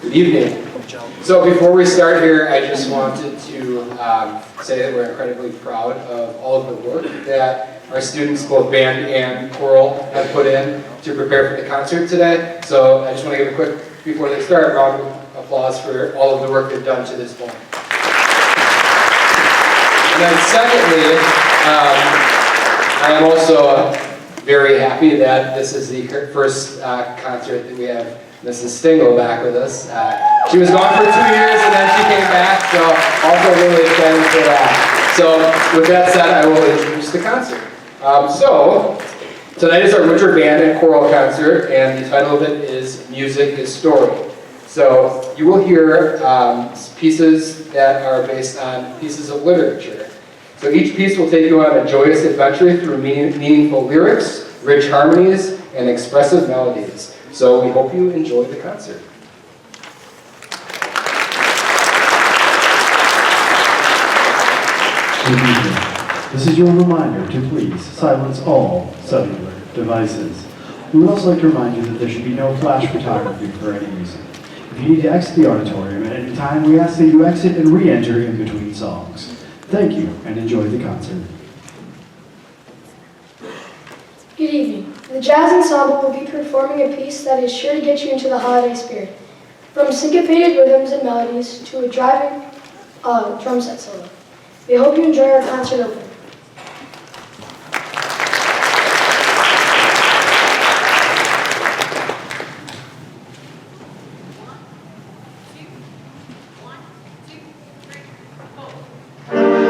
Good evening. So before we start here, I just wanted to say that we're incredibly proud of all of the work that our students, both band and choral, have put in to prepare for the concert today. So I just want to give a quick, before they start, round of applause for all of the work they've done to this point. And then secondly, I am also very happy that this is the first concert that we have Mrs. Stingle back with us. She was gone for 2 years and then she came back, so also really excited for that. So with that said, I will introduce the concert. So tonight is our winter band and choral concert, and the title of it is Music is Story. So you will hear pieces that are based on pieces of literature. So each piece will take you on a joyous adventure through meaningful lyrics, rich harmonies, and expressive melodies. So we hope you enjoy the concert. Good evening. This is your reminder to please silence all cellular devices. We would also like to remind you that there should be no flash photography for any reason. If you need to exit the auditorium at any time, we ask that you exit and re-enter in between songs. Thank you, and enjoy the concert. Good evening. The Jazz Ensemble will be performing a piece that is sure to get you into the holiday spirit. From syncopated rhythms and melodies to a driving drum set solo. We hope you enjoy our concert opening. Thank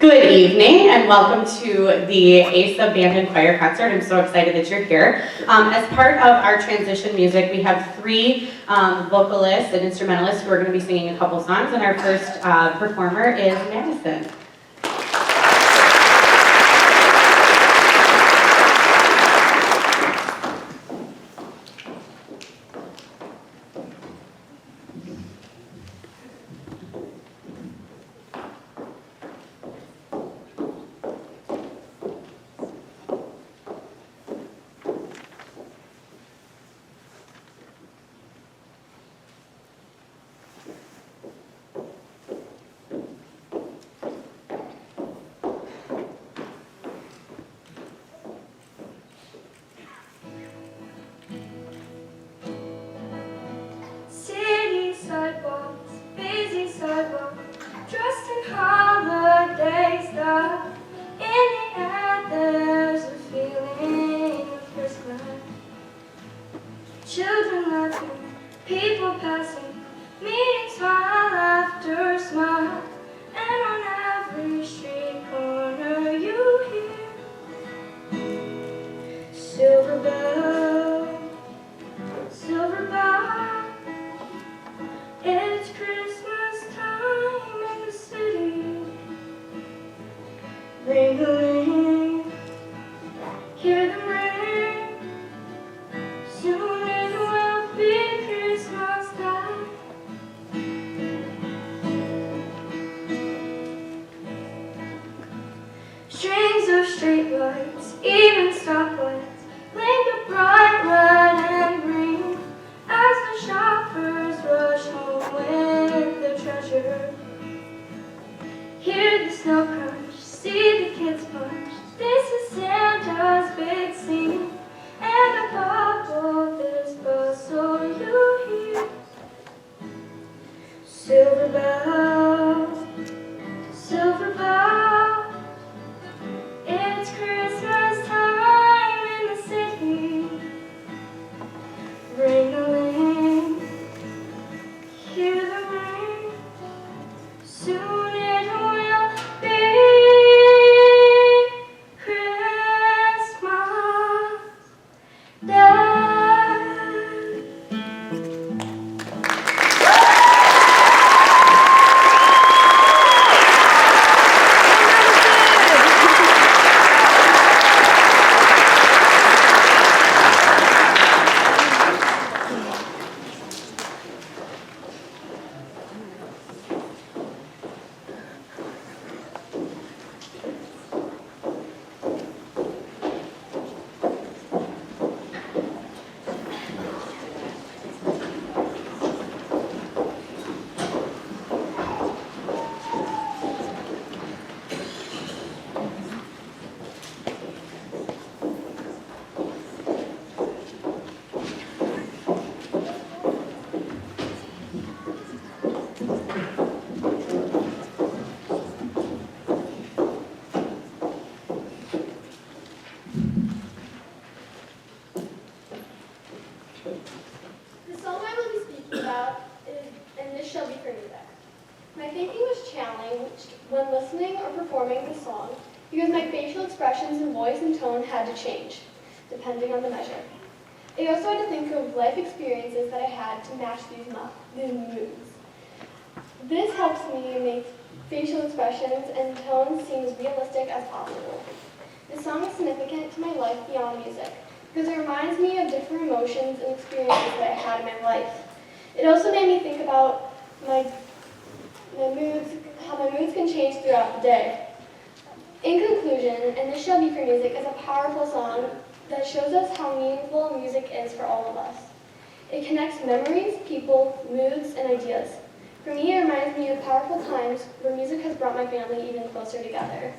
Good evening and welcome to the ASA Band and Choir concert. I'm so excited that you're here. As part of our transition music, we have three vocalists and instrumentalists who are going to be singing a couple songs, and our first performer is Madison. The song I will be speaking about is "And This Shall Be for Music." My thinking was challenged when listening or performing this song because my facial expressions and voice and tone had to change, depending on the measure. I also had to think of life experiences that I had to match these moods. This helps me make facial expressions and tones seem as realistic as possible. This song is significant to my life beyond music, because it reminds me of different emotions and experiences that I had in my life. It also made me think about my moods, how my moods can change throughout the day. In conclusion, "And This Shall Be for Music" is a powerful song that shows us how meaningful music is for all of us. It connects memories, people, moods, and ideas. For me, it reminds me of powerful times where music has brought my family even closer together.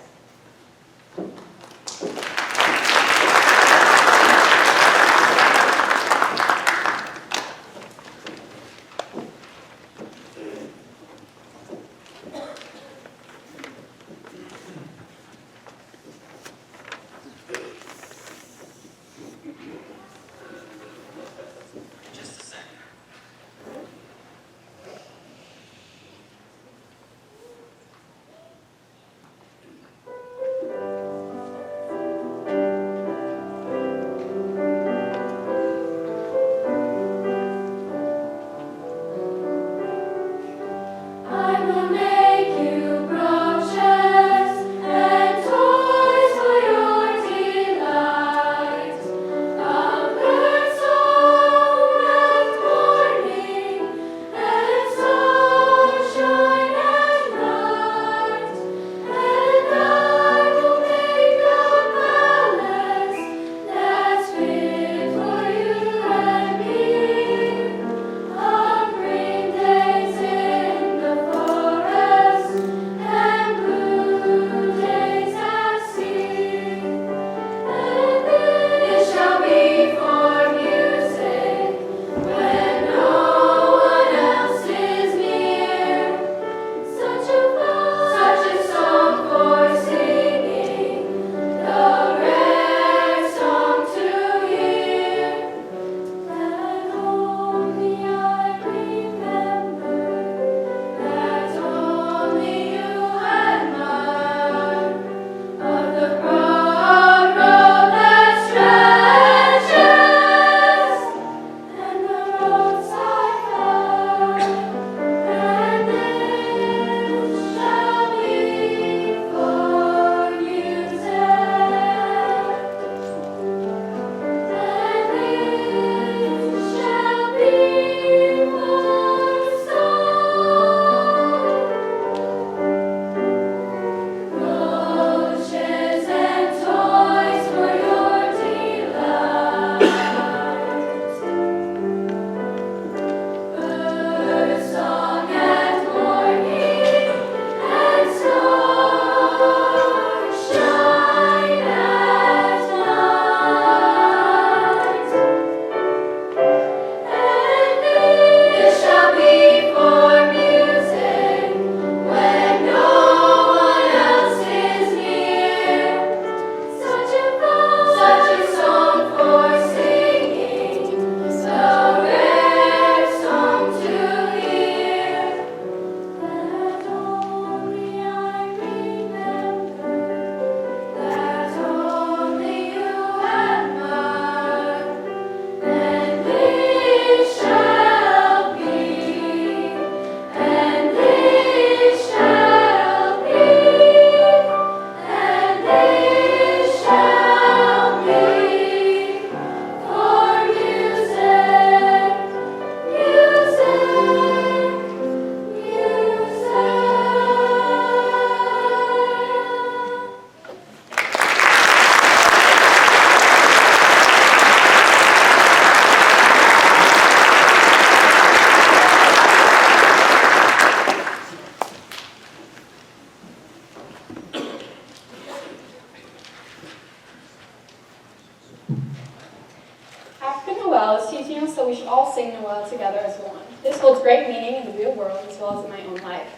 Noel is teaching us that we should all sing Noel together as one. This holds great meaning in the real world as well as in my own life.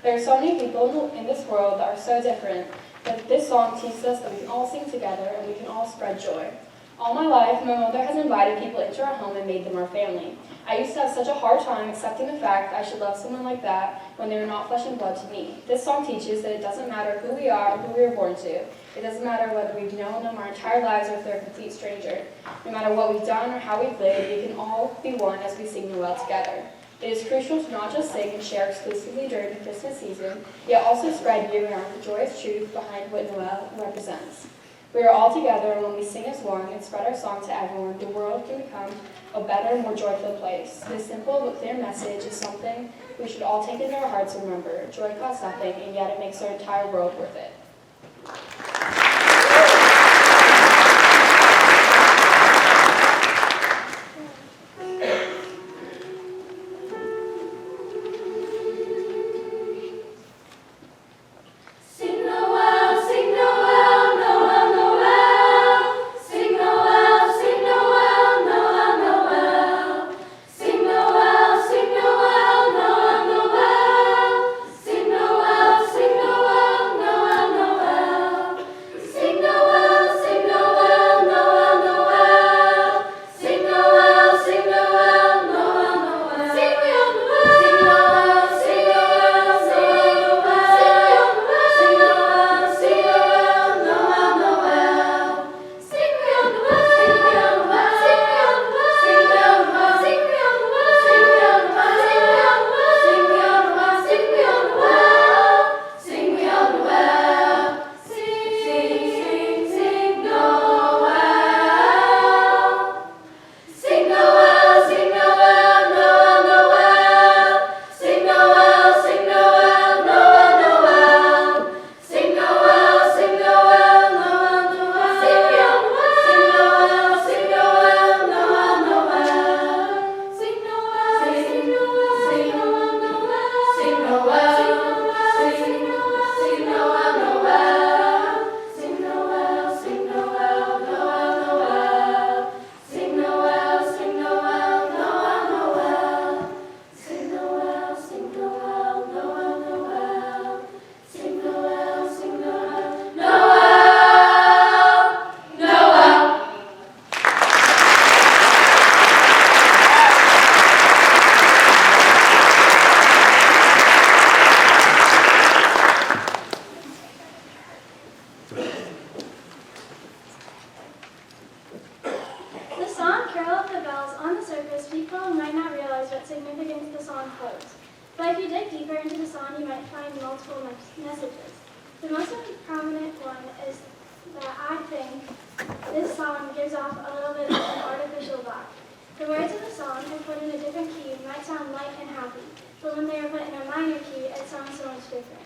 There are so many people in this world that are so different, but this song teaches us that we can all sing together and we can all spread joy. All my life, my mother has invited people into our home and made them our family. I used to have such a hard time accepting the fact I should love someone like that when they were not flesh and blood to me. This song teaches that it doesn't matter who we are or who we were born to. It doesn't matter whether we've known them our entire lives or if they're a complete stranger. No matter what we've done or how we've lived, we can all be one as we sing Noel together. It is crucial to not just sing and share exclusively during the Christmas season, yet also spread year-round the joyous truth behind what Noel represents. We are all together, and when we sing as one and spread our song to everyone, the world can become a better, more joyful place. This simple but clear message is something we should all take into our hearts and remember. Joy costs nothing, and yet it makes our entire world worth it. But if you dig deeper into the song, you might find multiple messages. The most prominent one is that I think this song gives off a little bit of an artificial vibe. The words of the song, if put in a different key, might sound light and happy, but when they are put in a minor key, it sounds so much different.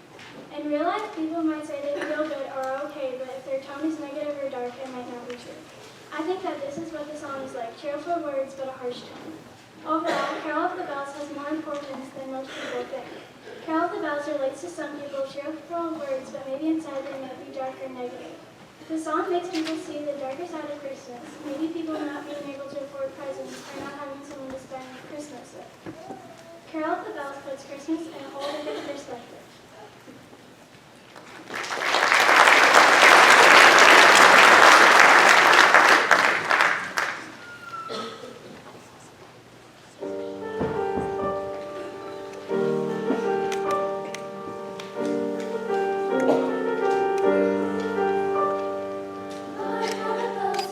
In real life, people might say they feel good or are okay, but if their tone is negative or dark, it might not be true. I think that this is what the song is like, cheerful words, but a harsh tone. Overall, Carol of the Bells has more importance than most people think. Carol of the Bells relates to some people cheerful words, but maybe inside they might be dark or negative. The song makes people see the darker side of Christmas, maybe people not being able to afford presents or not having someone to spend Christmas with. Carol of the Bells puts Christmas in a whole different perspective.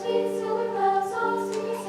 Sweet silver bells all sing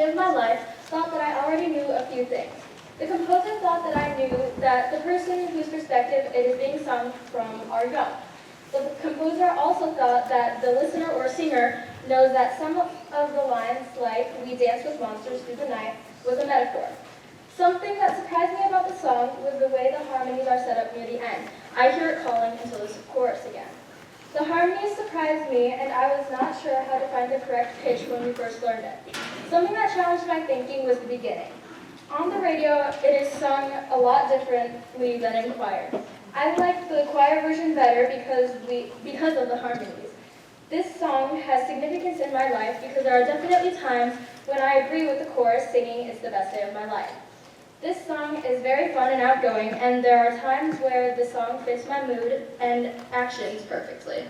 day of my life thought that I already knew a few things. The composer thought that I knew that the person whose perspective it is being sung from are young. The composer also thought that the listener or singer knows that some of the lines, like "We dance with monsters through the night," was a metaphor. Something that surprised me about the song was the way the harmonies are set up near the end. I hear it calling until the chorus again. The harmonies surprised me, and I was not sure how to find the correct pitch when we first learned it. Something that challenged my thinking was the beginning. On the radio, it is sung a lot differently than in choir. I liked the choir version better because of the harmonies. This song has significance in my life because there are definitely times when I agree with the chorus singing "It's the best day of my life." This song is very fun and outgoing, and there are times where the song fits my mood and actions perfectly.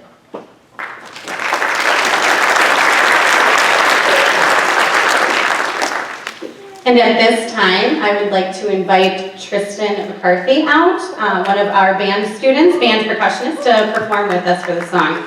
And at this time, I would like to invite Tristan McCarthy out, one of our band students, band percussionist, to perform with us for the song.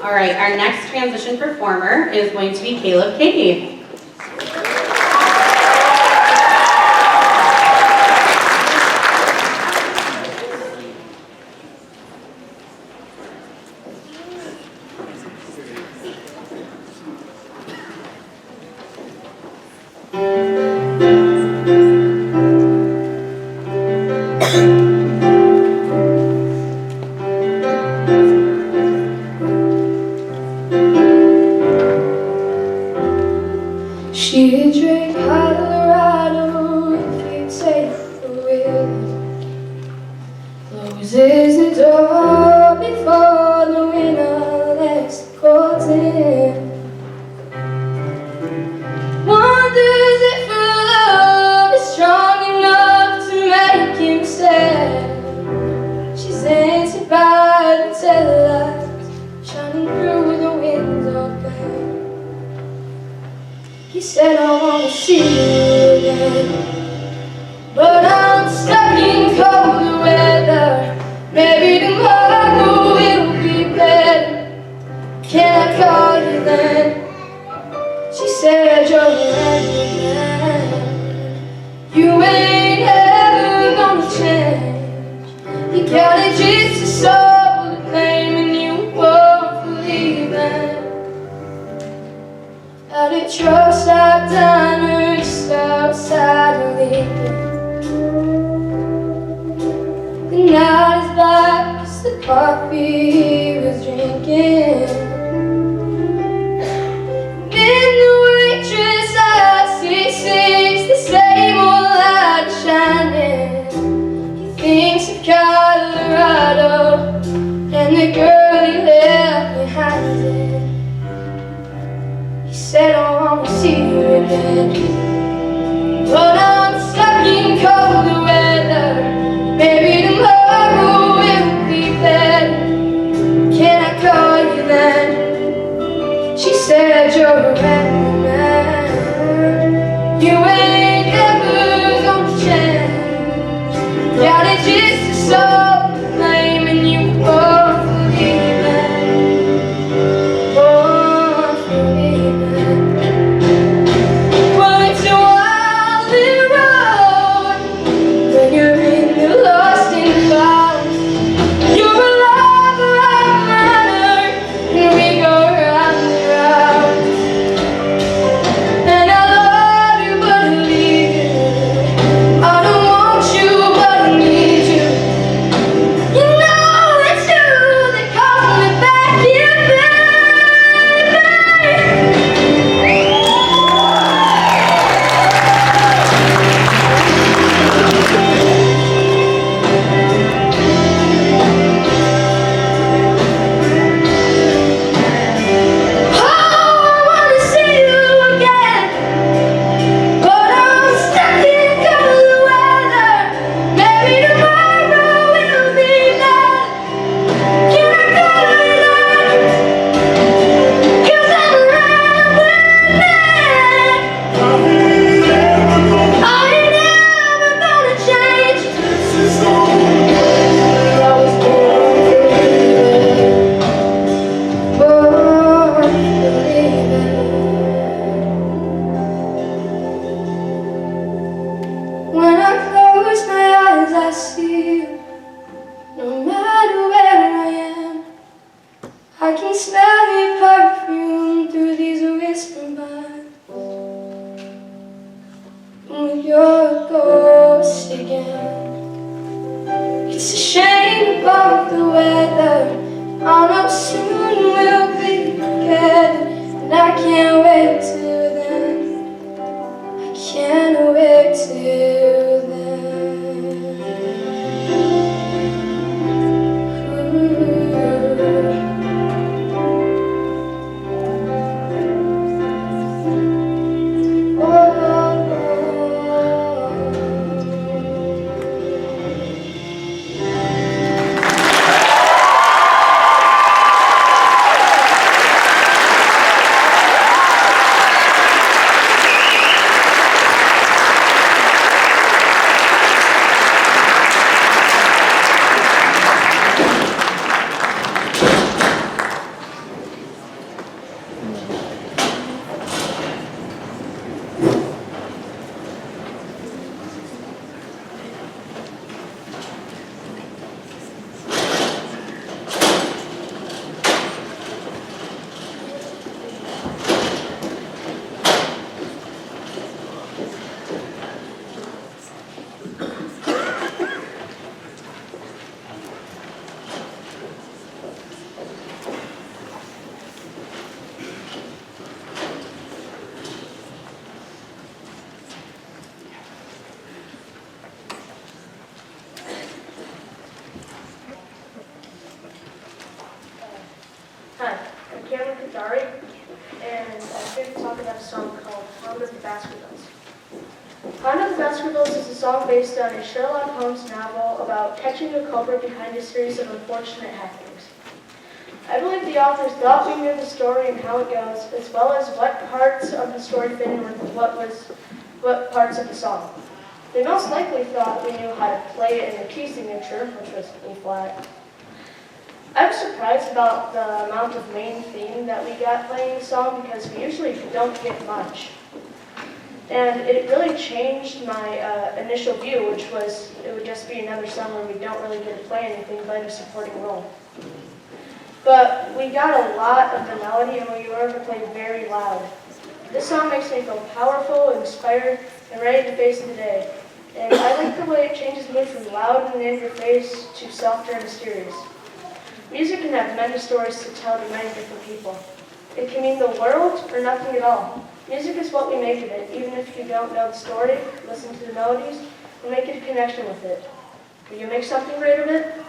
All right, our next transition performer is going to be Caleb Cady. She drank Colorado if you take the river. Closes the door before the winter lets the cold in. Wonders if her love is strong enough to make him stay. She's answered by the taillights shining through the window pane. He said, I wanna see you again, but I'm stuck in colder weather. Maybe tomorrow will be better. Can I call you then? She said, you're the man. You ain't ever gonna change. You got a gypsy soul to claim, and you won't believe it. Out at truck stop diner just outside of Lincoln. The night is black as the coffee he was drinking. And the waitress as he sees the same old light shining. He thinks of Colorado and the girl he left behind him. He said, I wanna see you again, but I'm stuck in colder weather. Maybe tomorrow will be better. Can I call you then? She said, you're a random man. You ain't ever gonna change. Got it just a soul to claim, and you won't believe it. Won't believe it. Well, it's a wild little road when you're in the lost and found. You're a lover, I'm a runner, and we go round and round. And I love you, but I leave you. I don't want you, but I need you. You know it's you that calls me back here, baby. Oh, I wanna see you again, but I'm stuck in cold weather. Maybe tomorrow will be better. Can I call you then? 'Cause I'm a rambling man. I ain't ever gonna change. I was born to believe it. Born to believe it. When I close my eyes, I see you. No matter where I am, I can smell your perfume through these whisper vines. When you're a ghost again, it's a shame about the weather. I know soon we'll be together, and I can't wait till then. I can't wait till then. Ooh. Oh. of the Baskervilles. Pond of the Baskervilles is a song based on a Sherlock Holmes novel about catching a culprit behind a series of unfortunate happenings. I believe the authors thought we knew the story and how it goes, as well as what parts of the story fit in with what parts of the song. They most likely thought we knew how to play it in the key signature, which was E flat. I was surprised about the amount of main theme that we got playing the song because we usually don't get much. And it really changed my initial view, which was it would just be another song where we don't really get to play anything but a supporting role. But we got a lot of the melody and we were able to play very loud. This song makes me feel powerful, inspired, and ready to face the day. And I like the way it changes mood from loud and in your face to softer and mysterious. Music can have many stories to tell to many different people. It can mean the world or nothing at all. Music is what we make of it, even if you don't know the story, listen to the melodies, and make a connection with it. Will you make something great of it?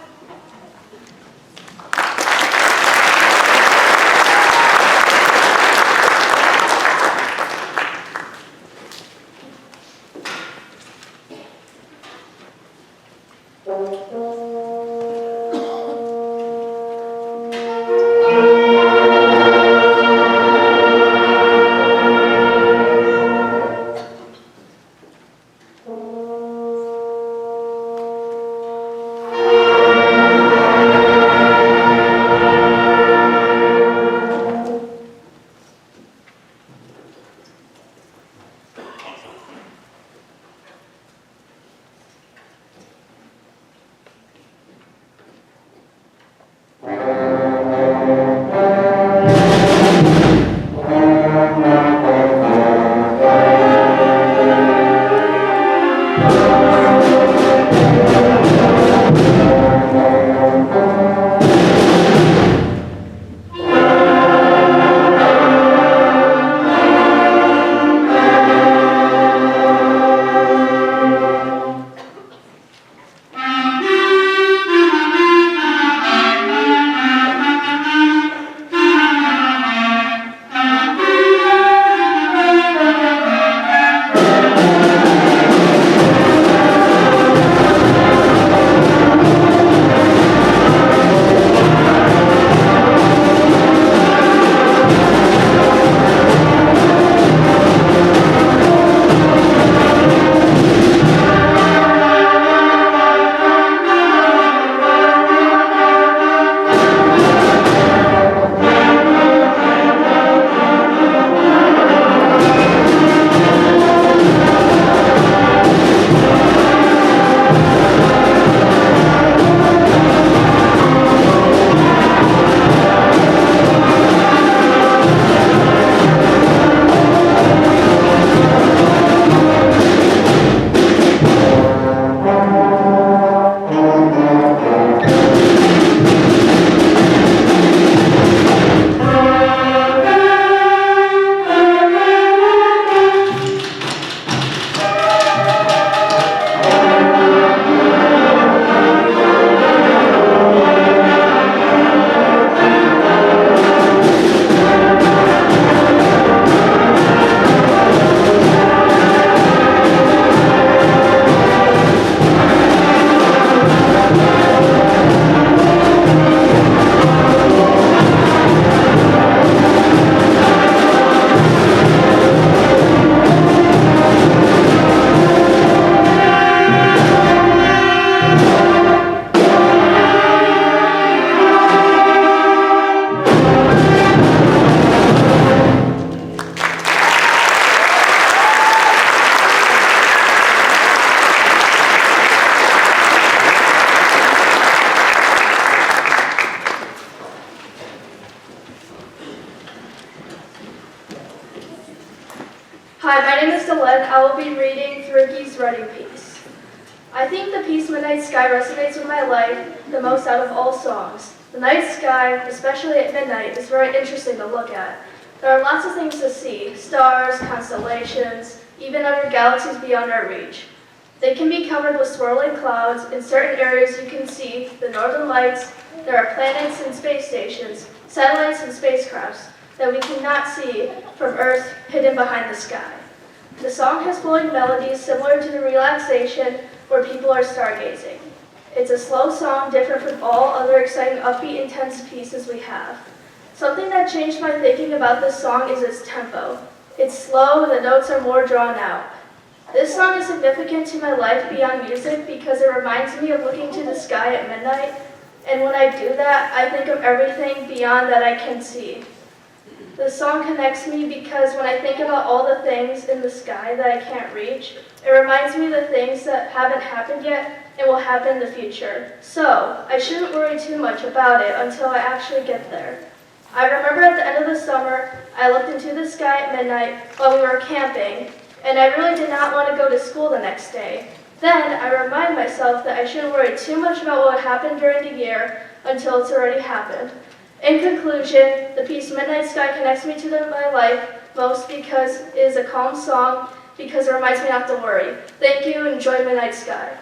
Hi, my name is Delenn. I will be reading Thurkey's Running Piece. I think the piece Midnight Sky resonates with my life the most out of all songs. The night sky, especially at midnight, is very interesting to look at. There are lots of things to see: stars, constellations, even other galaxies beyond our reach. They can be covered with swirling clouds. In certain areas you can see the northern lights. There are planets and space stations, satellites and spacecrafts that we cannot see from Earth hidden behind the sky. The song has flowing melodies similar to the relaxation where people are stargazing. It's a slow song different from all other exciting, upbeat, intense pieces we have. Something that changed my thinking about this song is its tempo. It's slow and the notes are more drawn out. This song is significant to my life beyond music because it reminds me of looking to the sky at midnight, and when I do that, I think of everything beyond that I can see. The song connects me because when I think about all the things in the sky that I can't reach, it reminds me of the things that haven't happened yet and will happen in the future. So, I shouldn't worry too much about it until I actually get there. I remember at the end of the summer, I looked into the sky at midnight while we were camping, and I really did not want to go to school the next day. Then, I remind myself that I shouldn't worry too much about what happened during the year until it's already happened. In conclusion, the piece Midnight Sky connects me to my life most because it is a calm song, because it reminds me not to worry. Thank you, enjoy Midnight Sky.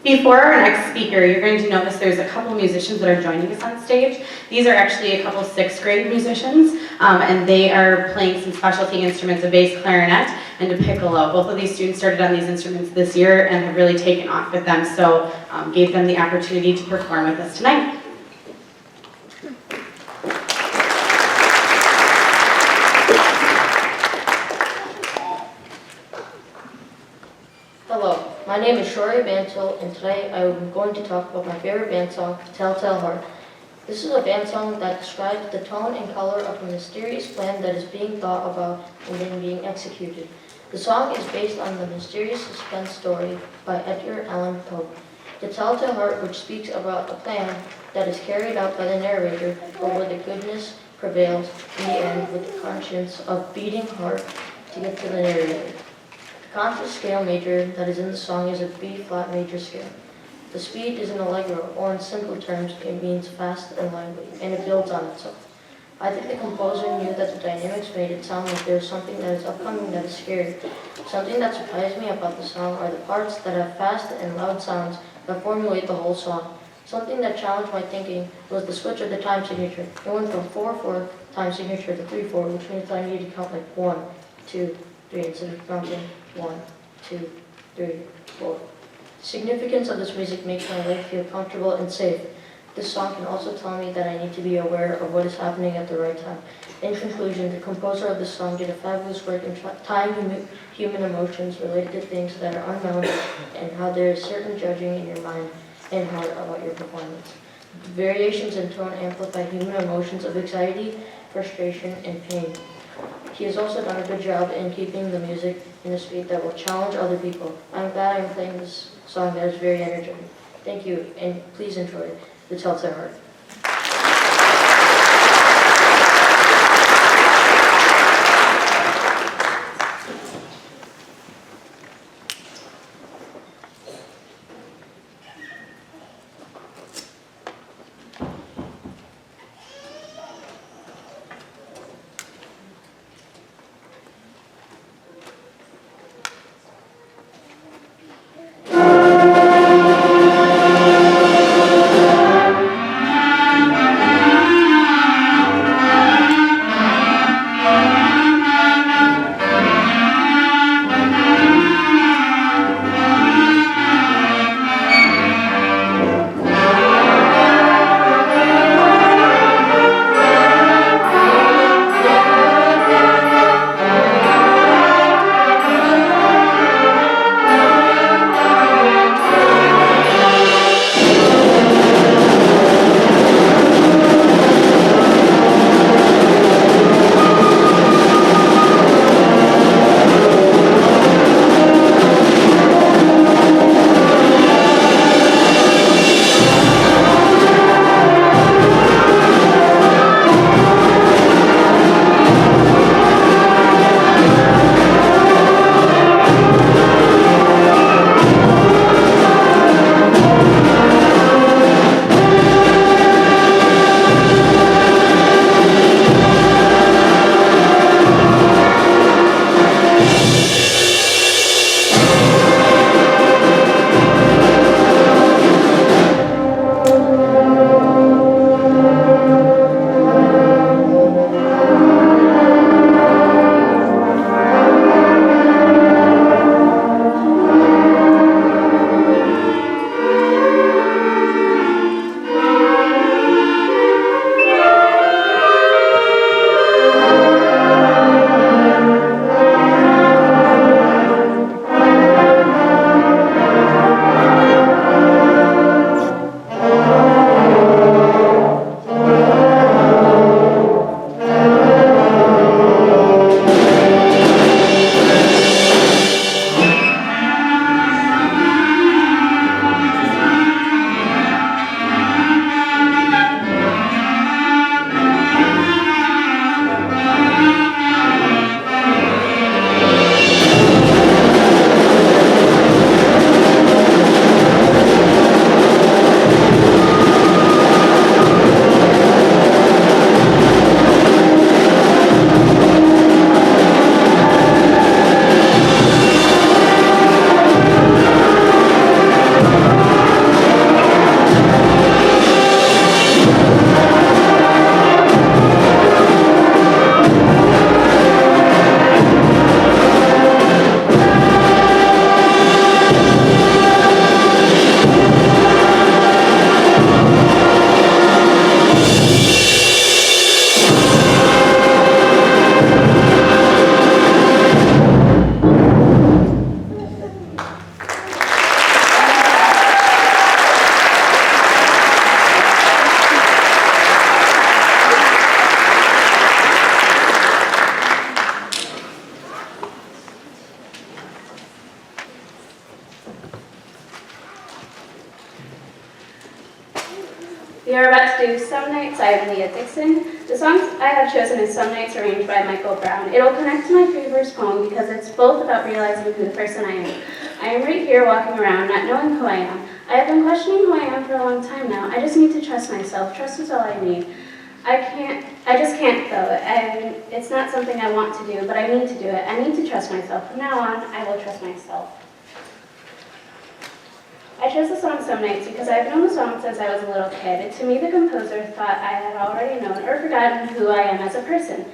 Before our next speaker, you're going to notice there's a couple musicians that are joining us on stage. These are actually a couple sixth grade musicians, and they are playing some specialty instruments, a bass clarinet and a piccolo. Both of these students started on these instruments this year and have really taken off with them, so gave them the opportunity to perform with us tonight. Hello, my name is Shory Bansal, and today I am going to talk about my favorite band song, Telltale Heart. This is a band song that describes the tone and color of a mysterious plan that is being thought about and then being executed. The song is based on the mysterious suspense story by Edgar Allan Poe. The Telltale Heart, which speaks about a plan that is carried out by the narrator, but where the goodness prevails in the end with the conscience of beating heart to get to the narrator. The concert scale major that is in the song is a B-flat major scale. The speed is an allegro, or in simple terms, it means fast and lively, and it builds on itself. I think the composer knew that the dynamics made it sound like there was something that is upcoming that is scary. Something that surprised me about the song are the parts that have fast and loud sounds that formulate the whole song. Something that challenged my thinking was the switch of the time signature. It went from 4/4 time signature to 3/4, which means I need to count like 1, 2, 3 instead of counting 1, 2, 3, 4. The significance of this music makes my life feel comfortable and safe. This song can also tell me that I need to be aware of what is happening at the right time. In conclusion, the composer of this song did a fabulous work in tying human emotions related to things that are unknown and how there is certain judging in your mind and heart about your performance. Variations in tone amplify human emotions of anxiety, frustration, and pain. He has also done a good job in keeping the music in a speed that will challenge other people. I'm glad I'm playing this song that is very energetic. Thank you, and please enjoy the Telltale Heart. We are about to do Some Nights I Have Leah Dixon The song I have chosen is Some Nights arranged by Michael Brown. It'll connect to my favorite poem because it's both about realizing who the person I am. I am right here walking around, not knowing who I am. I have been questioning who I am for a long time now. I just need to trust myself. Trust is all I need. I just can't though. It's not something I want to do, but I need to do it. I need to trust myself. From now on, I will trust myself. I chose the song Some Nights because I've known the song since I was a little kid. To me, the composer thought I had already known or forgotten who I am as a person.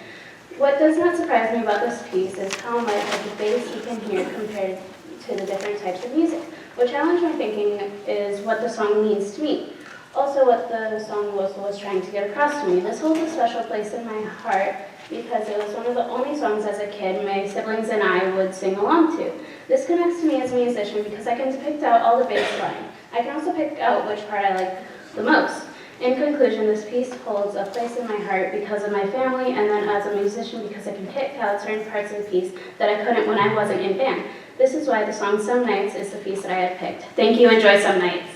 What does not surprise me about this piece is how much of the bass you can hear compared to the different types of music. What challenged my thinking is what the song means to me. Also, what the song was trying to get across to me. This holds a special place in my heart because it was one of the only songs as a kid my siblings and I would sing along to. This connects to me as a musician because I can pick out all the bass line. I can also pick out which part I like the most. In conclusion, this piece holds a place in my heart because of my family and then as a musician because I can pick out certain parts of the piece that I couldn't when I wasn't in band. This is why the song Some Nights is the piece that I had picked. Thank you, enjoy Some Nights.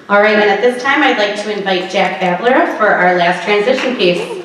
All right, and at this time, I'd like to invite Jack Abler up for our last transition piece.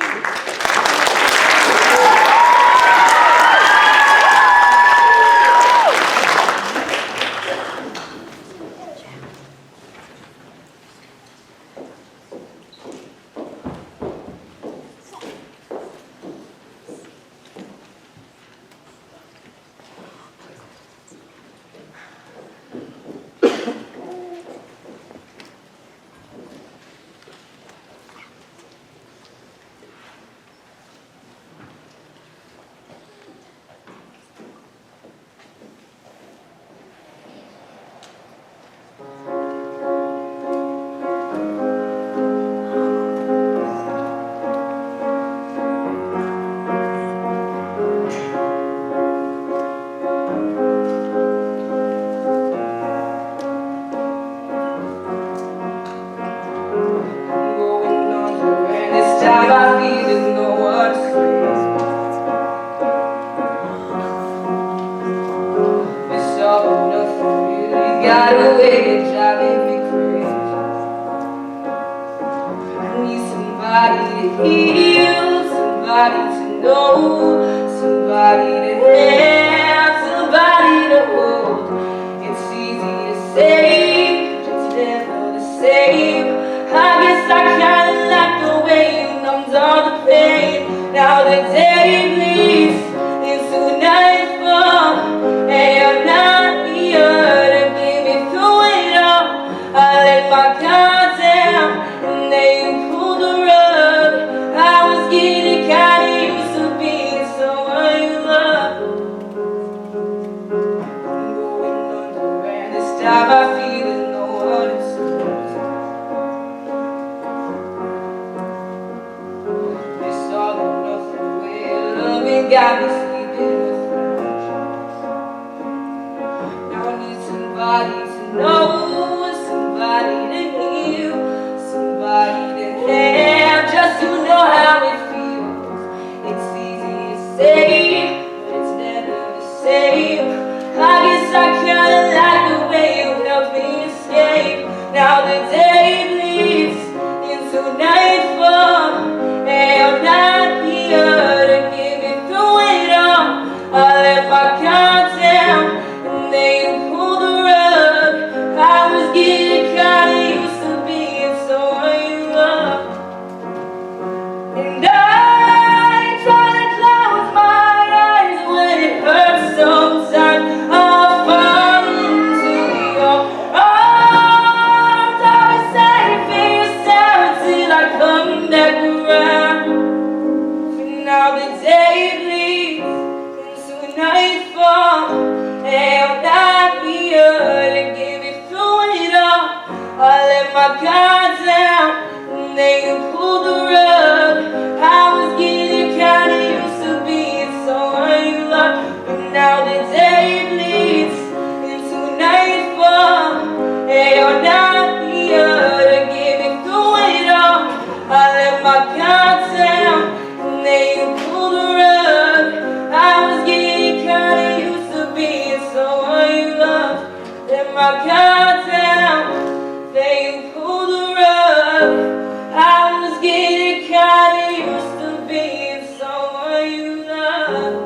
heal, somebody to know, somebody to have, somebody to hold. It's easy to say, it's never the same. I guess I kinda like the way you numbed all the pain. Now the day bleeds into nightfall, and you're not here to get me through it all. I let my guard down, and then you pulled the rug. I was getting kinda used to being someone you love. I'm going under, and this time I feel that no one is supposed to. This all or nothing way of loving got me sleeping with friends. Now I need somebody to know, somebody to heal, somebody to have, just to know how it feels. It's easy to say, but it's never the same. I guess I kinda like the way you help me escape. Now the day bleeds into nightfall, and you're not here to get me through it all. I let my guard down, and then you pulled the rug. I was getting kinda used to being someone you love. And I try to close my eyes when it hurts sometimes. I'll fall into your arms. I'll be safe in your sound till I come back around. For now the day bleeds into nightfall, and you're not here to get me through it all. I let my guard down, and then you pulled the rug. I was getting kinda used to being someone you love. But now the day bleeds into nightfall, and you're not here to get me through it all. I let my guard down, and then you pulled the rug. I was getting kinda used to being someone you love. Let my guard down, then you pulled the rug. I was getting kinda used to being someone you love.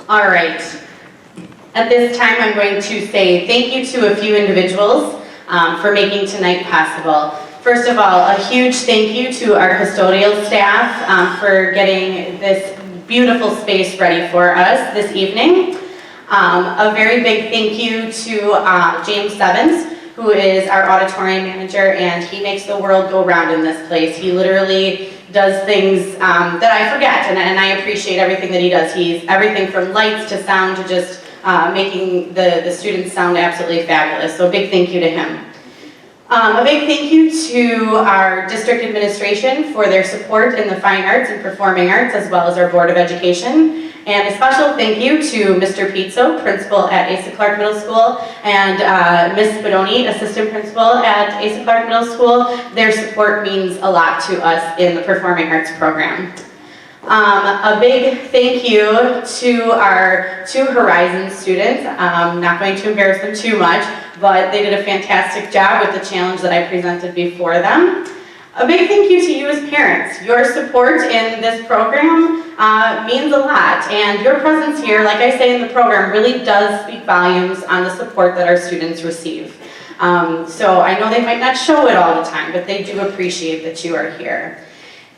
All right. At this time, I'm going to say thank you to a few individuals for making tonight possible. First of all, a huge thank you to our custodial staff for getting this beautiful space ready for us this evening. A very big thank you to James Sevens, who is our auditorium manager, and he makes the world go round in this place. He literally does things that I forget, and I appreciate everything that he does. He's everything from lights to sound to just making the students sound absolutely fabulous. So a big thank you to him. A big thank you to our district administration for their support in the fine arts and performing arts, as well as our Board of Education. And a special thank you to Mr. Pizzo, principal at Asa Clark Middle School, and Ms. Spadoni, assistant principal at Asa Clark Middle School. Their support means a lot to us in the performing arts program. A big thank you to our two Horizons students. I'm not going to embarrass them too much, but they did a fantastic job with the challenge that I presented before them. A big thank you to you as parents. Your support in this program means a lot, and your presence here, like I say in the program, really does speak volumes on the support that our students receive. So I know they might not show it all the time, but they do appreciate that you are here.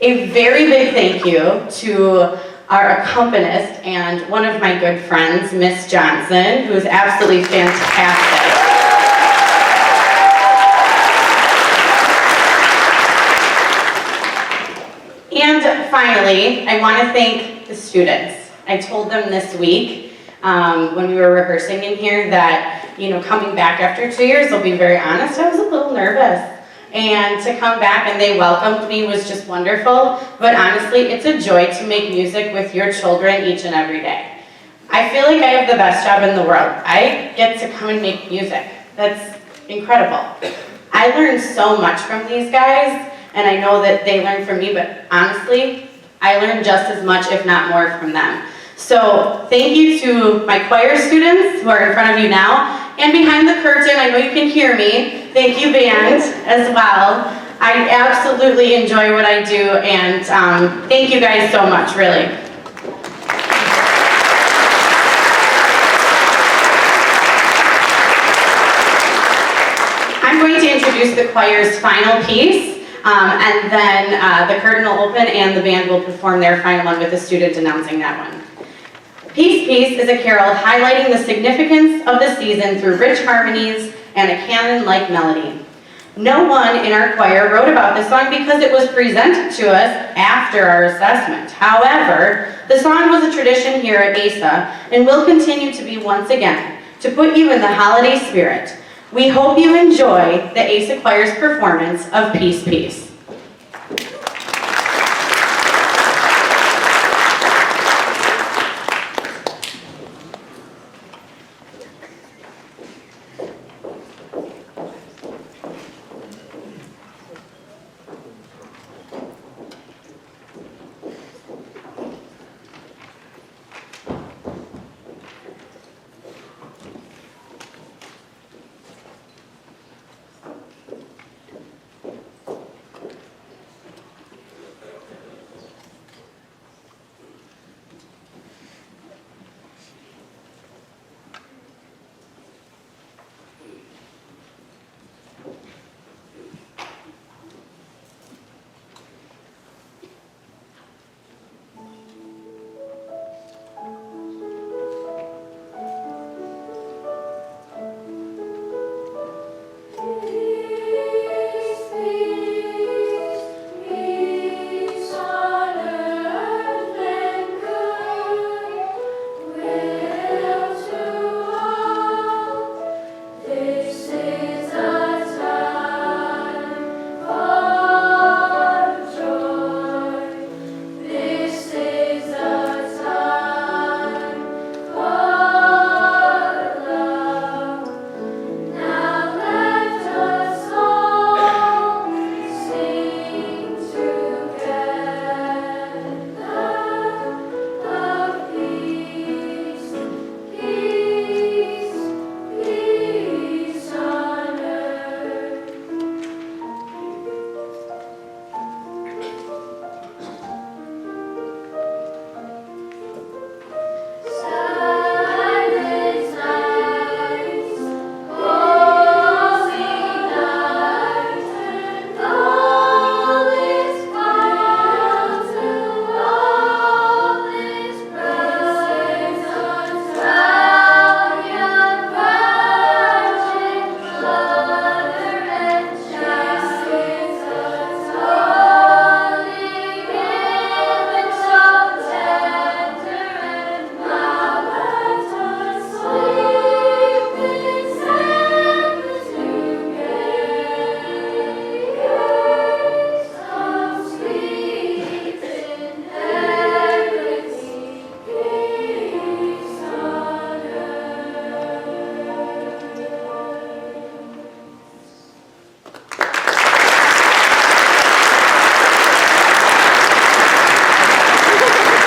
A very big thank you to our accompanist and one of my good friends, Miss Johnson, who is absolutely fantastic. And finally, I want to thank the students. I told them this week when we were rehearsing in here that, coming back after 2 years, I'll be very honest, I was a little nervous. And to come back and they welcomed me was just wonderful. But honestly, it's a joy to make music with your children each and every day. I feel like I have the best job in the world. I get to come and make music. That's incredible. I learned so much from these guys. And I know that they learn from me, but honestly, I learn just as much, if not more, from them. So thank you to my choir students who are in front of you now, and behind the curtain, I know you can hear me. Thank you, band, as well. I absolutely enjoy what I do, and thank you guys so much, really. I'm going to introduce the choir's final piece. And then the curtain will open and the band will perform their final one with the student announcing that one. Peace, Peace is a carol highlighting the significance of the season through rich harmonies and a canon-like melody. No one in our choir wrote about this song because it was presented to us after our assessment. However, the song was a tradition here at ASA and will continue to be once again to put you in the holiday spirit. We hope you enjoy the ASA Choir's performance of Peace, Peace.